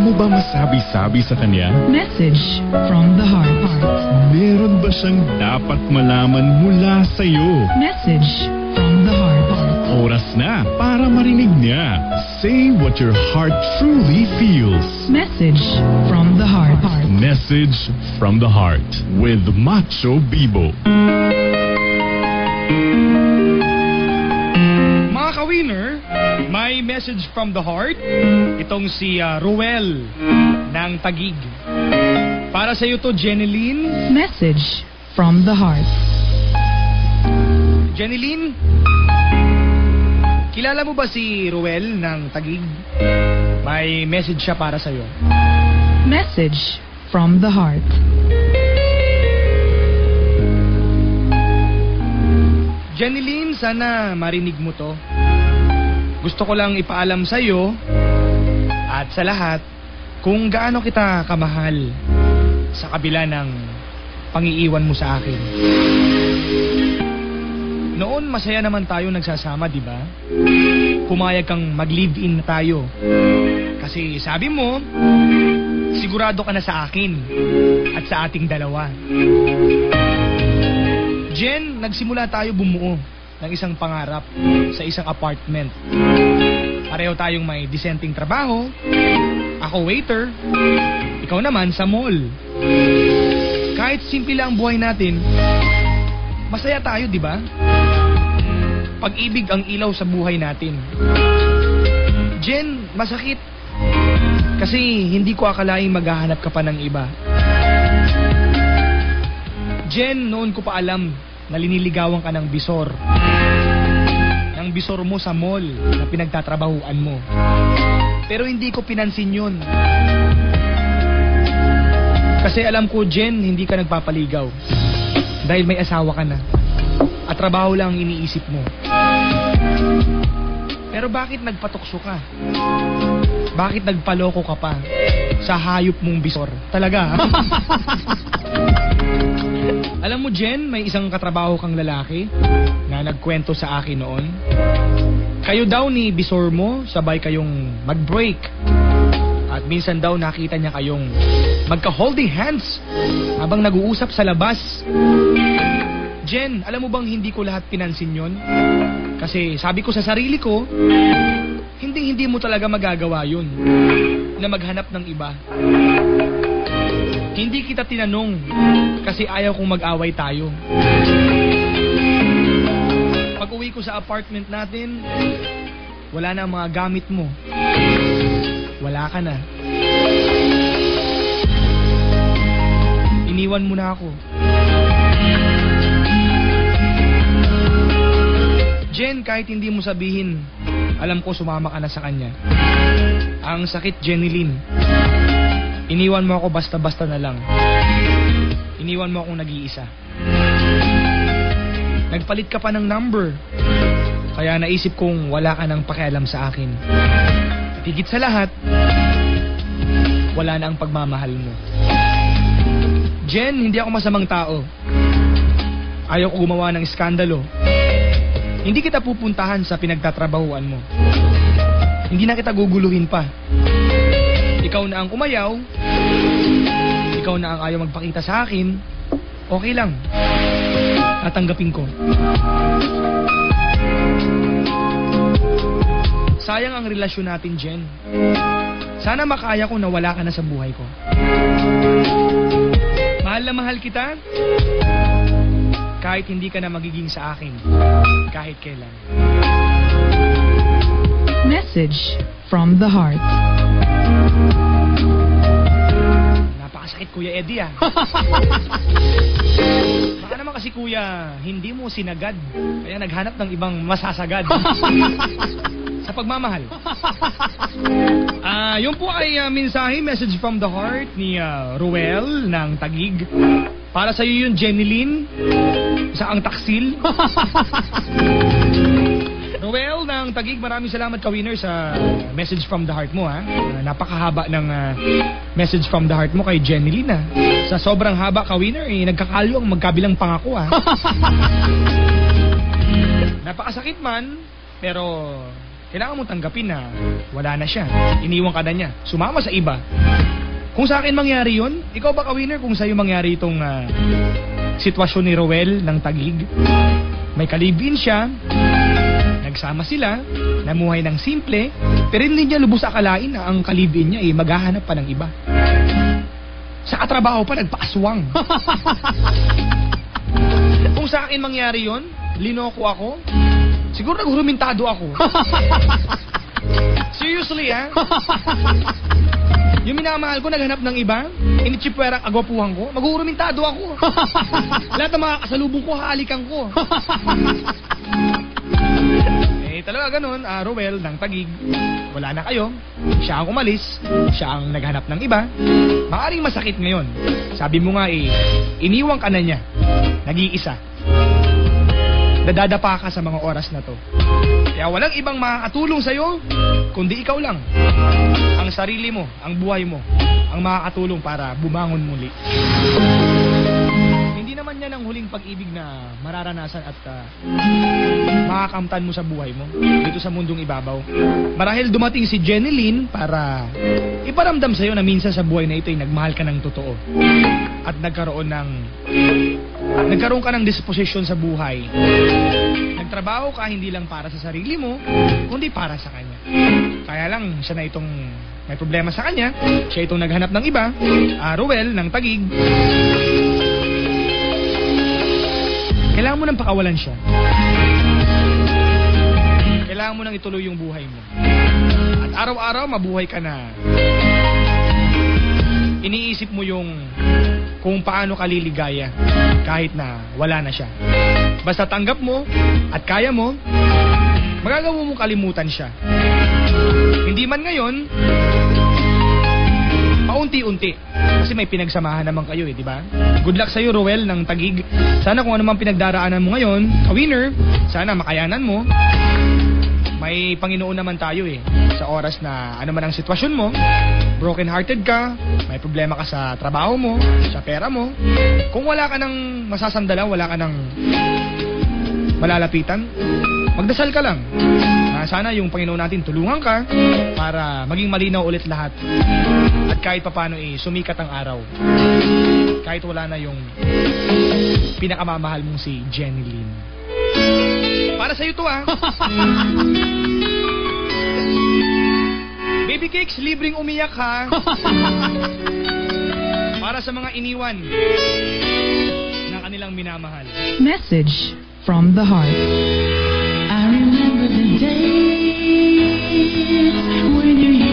mo ba masabi-sabi sa kanya? Message from the heart. Meron ba siyang dapat malaman mula sa'yo? Message from the heart. Oras na para marinig niya. Say what your heart truly feels. Message from the heart. Message from the heart with Macho Bibo. Mga ka-winner, may message from the heart. Itong si Ruel ng Taguig. Para sa iyo to, Jeneline. Message from the heart. Jeneline, kilala mo ba si Ruel ng Taguig? May message siya para sa iyo. Message from the heart. Jeneline, sana marinig mo to. Gusto ko lang ipaalam sa iyo at sa lahat kung gaano kita kamahal sa kabila ng pangiiwan mo sa akin. Noon masaya naman tayo nagsasama, di ba? Pumayag kang mag-live-in na tayo. Kasi sabi mo, sigurado ka na sa akin at sa ating dalawa. Jen, nagsimula tayo bumuo ng isang pangarap sa isang apartment. Pareho tayong may disenteng trabaho. Ako waiter, ikaw naman sa mall. Kahit simple lang ang buhay natin, masaya tayo, di ba? Pag-ibig ang ilaw sa buhay natin. Jen, masakit. Kasi hindi ko akalaing maghahanap ka pa ng iba. Jen, noon ko pa alam na liniligawan ka ng bisor. Ng bisor mo sa mall na pinagtatrabahuan mo. Pero hindi ko pinansin yun. Kasi alam ko, Jen, hindi ka nagpapaligaw. Dahil may asawa ka na. At trabaho lang ang iniisip mo. Pero bakit nagpatukso ka? Bakit nagpaloko ka pa sa hayop mong bisor? Talaga, ha? Alam mo, Jen, may isang katrabaho kang lalaki na nagkwento sa akin noon. Kayo daw ni bisor mo, sabay kayong mag-break. At minsan daw nakita niya kayong magka-holding hands habang nag-uusap sa labas. Jen, alam mo bang hindi ko lahat pinansin yon? Kasi sabi ko sa sarili ko, hindi mo talaga magagawa yun na maghanap ng iba. Hindi kita tinanong kasi ayaw kong mag-away tayo. Pag uwi ko sa apartment natin, wala na ang mga gamit mo. Wala ka na. Iniwan mo na ako. Jen, kahit hindi mo sabihin, alam ko sumama ka na sa kanya. Ang sakit, Jeneline. Iniwan mo ako basta-basta na lang. Iniwan mo akong nag-iisa. Nagpalit ka pa ng number. Kaya naisip kong wala ka nang pakialam sa akin. At higit sa lahat, wala na ang pagmamahal mo. Jen, hindi ako masamang tao. Ayaw ko gumawa ng iskandalo. Hindi kita pupuntahan sa pinagtatrabahuan mo. Hindi na kita guguluhin pa. Ikaw na ang umayaw. Ikaw na ang ayaw magpakita sa akin. Okay lang. Tatanggapin ko. Sayang ang relasyon natin, Jen. Sana makaya ko na wala ka na sa buhay ko. Mahal na mahal kita. Kahit hindi ka na magiging sa akin. Kahit kailan. Message from the heart. Napakasakit, Kuya Eddie, ah. Baka naman kasi, Kuya, hindi mo sinagad. Kaya naghanap ng ibang masasagad. Sa pagmamahal. Yun po ay mensahe, message from the heart ni Ruel ng Taguig. Para sa iyo yun, Jeneline, sa ang taksil. Ruel ng Taguig, maraming salamat ka-winner sa message from the heart mo, ha. Napakahaba ng message from the heart mo kay Jeneline, ha. Sa sobrang haba ka-winner, nagkakalo ang magkabilang pangako, ha. Napakasakit man, pero kailangan mo tanggapin na wala na siya. Iniwan ka na niya. Sumama sa iba. Kung sa akin mangyari yun, ikaw ba ka-winner kung sa'yo mangyari itong sitwasyon ni Roel ng Taguig? May kalibin siya, nagsama sila, namuhay ng simple, pero hindi niya lubos akalain na ang kalibin niya maghahanap pa ng iba. Sa katrabaho pa, nagpaaswang. Kung sa akin mangyari yon, linoko ako, siguro naghurumintado ako. Seriously, ha? Yung minamahal ko, naghanap ng iba, inichipwera ang agwapuhan ko, maghurumintado ako. Lahat ng mga kasalubong ko, halikan ko. Talaga ganun, Roel ng Taguig, wala na kayo, siya ang umalis, siya ang naghanap ng iba. Maaring masakit ngayon. Sabi mo nga iniwan ka na niya, nag-iisa. Dadadapa ka sa mga oras na to. Kaya walang ibang makakatulong sa'yo, kundi ikaw lang. Ang sarili mo, ang buhay mo, ang makakatulong para bumangon muli. Hindi naman yan ang huling pag-ibig na mararanasan at makakamtan mo sa buhay mo dito sa mundong ibabaw. Marahil dumating si Jenny Lynn para iparamdam sa'yo na minsan sa buhay na ito ay nagmahal ka ng totoo at nagkaroon ka ng disposition sa buhay. Nagtrabaho ka hindi lang para sa sarili mo, kundi para sa kanya. Kaya lang siya na itong may problema sa kanya, siya itong naghanap ng iba, Roel ng Taguig. Kailangan mo nang pakawalan siya. Kailangan mo nang ituloy yung buhay mo. At araw-araw mabuhay ka na iniisip mo yung kung paano ka liligaya kahit na wala na siya. Basta tanggap mo at kaya mo, magagawa mo kalimutan siya. Hindi man ngayon, paunti-unti. Kasi may pinagsamahan naman kayo di ba? Good luck sa'yo, Roel ng Taguig. Sana kung ano man pinagdaraanan mo ngayon, ka-winner, sana makayanan mo. May Panginoon naman tayo sa oras na ano man ang sitwasyon mo, broken hearted ka, may problema ka sa trabaho mo, sa pera mo. Kung wala ka ng masasandala, wala ka ng malalapitan, magdasal ka lang. Sana yung Panginoon natin tulungan ka para maging malinaw ulit lahat. At kahit papano sumikat ang araw. Kahit wala na yung pinakamamahal mong si Jenny Lynn. Para sa'yo to Baby Cakes, libreng umiyak ha. Para sa mga iniwan ng kanilang minamahal. Message from the heart. I remember the days when you